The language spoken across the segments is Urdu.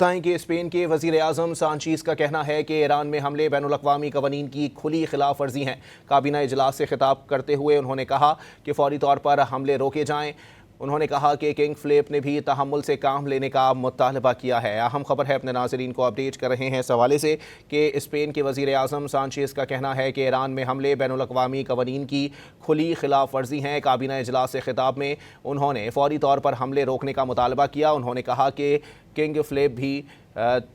بتائیں کہ اسپین کے وزیر اعظم سانچیز کا کہنا ہے کہ ایران میں حملے بین الاقوامی قوانین کی کھلی خلاف ورزی ہیں۔ کابینہ اجلاس سے خطاب کرتے ہوئے انہوں نے کہا کہ فوری طور پر حملے روکے جائیں۔ انہوں نے کہا کہ کنگ فلیپ نے بھی تحمل سے کام لینے کا مطالبہ کیا ہے۔ اہم خبر ہے، اپنے ناظرین کو اپڈیٹ کر رہے ہیں اس حوالے سے کہ اسپین کے وزیر اعظم سانچیز کا کہنا ہے کہ ایران میں حملے بین الاقوامی قوانین کی کھلی خلاف ورزی ہیں۔ کابینہ اجلاس سے خطاب میں انہوں نے فوری طور پر حملے روکنے کا مطالبہ کیا۔ انہوں نے کہا کہ کنگ فلیپ بھی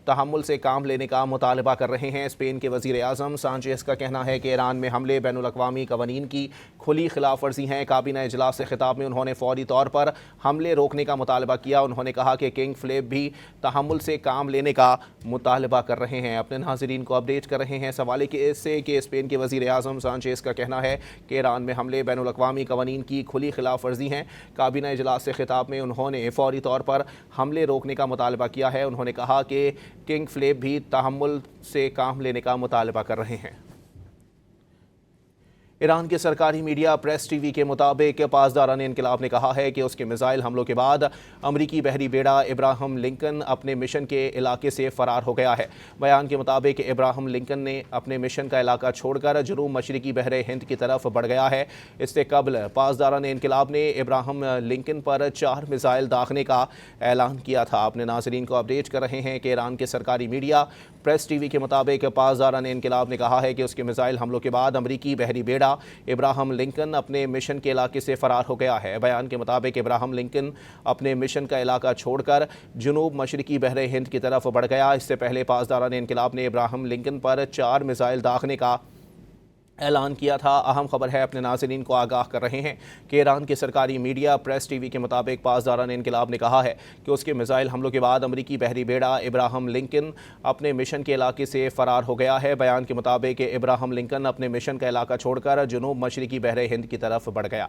تحمل سے کام لینے کا مطالبہ کر رہے ہیں۔ اسپین کے وزیر اعظم سانچیز کا کہنا ہے کہ ایران میں حملے بین الاقوامی قوانین کی کھلی خلاف ورزی ہیں۔ کابینہ اجلاس سے خطاب میں انہوں نے فوری طور پر حملے روکنے کا مطالبہ کیا۔ انہوں نے کہا کہ کنگ فلیپ بھی تحمل سے کام لینے کا مطالبہ کر رہے ہیں۔ اپنے ناظرین کو اپڈیٹ کر رہے ہیں اس حوالے سے کہ اسپین کے وزیر اعظم سانچیز کا کہنا ہے کہ ایران میں حملے بین الاقوامی قوانین کی کھلی خلاف ورزی ہیں۔ کابینہ اجلاس سے خطاب میں انہوں نے فوری طور پر حملے روکنے کا مطالبہ کیا ہے۔ انہوں نے کہا کہ کنگ فلیپ بھی تحمل سے کام لینے کا مطالبہ کر رہے ہیں۔ ایران کے سرکاری میڈیا پریس ٹی وی کے مطابق پاسداران انقلاب نے کہا ہے کہ اس کے میزائل حملوں کے بعد امریکی بحری بیڑا ابراہم لنکن اپنے مشن کے علاقے سے فرار ہو گیا ہے۔ بیان کے مطابق ابراہم لنکن نے اپنے مشن کا علاقہ چھوڑ کر جنوب مشرقی بحر ہند کی طرف بڑھ گیا ہے۔ اس سے قبل پاسداران انقلاب نے ابراہم لنکن پر 4 میزائل داغنے کا اعلان کیا تھا۔ اپنے ناظرین کو اپڈیٹ کر رہے ہیں کہ ایران کے سرکاری میڈیا پریس ٹی وی کے مطابق پاسداران انقلاب نے کہا ہے کہ اس کے میزائل حملوں کے بعد امریکی بحری بیڑا ابراہم لنکن اپنے مشن کے علاقے سے فرار ہو گیا ہے۔ بیان کے مطابق ابراہم لنکن اپنے مشن کا علاقہ چھوڑ کر جنوب مشرقی بحر ہند کی طرف بڑھ گیا۔ اس سے پہلے پاسداران انقلاب نے ابراہم لنکن پر 4 میزائل داغنے کا اعلان کیا تھا۔ اہم خبر ہے، اپنے ناظرین کو آگاہ کر رہے ہیں کہ ایران کے سرکاری میڈیا پریس ٹی وی کے مطابق پاسداران انقلاب نے کہا ہے کہ اس کے میزائل حملوں کے بعد امریکی بحری بیڑا ابراہم لنکن اپنے مشن کے علاقے سے فرار ہو گیا ہے۔ بیان کے مطابق ابراہم لنکن اپنے مشن کا علاقہ چھوڑ کر جنوب مشرقی بحر ہند کی طرف بڑھ گیا۔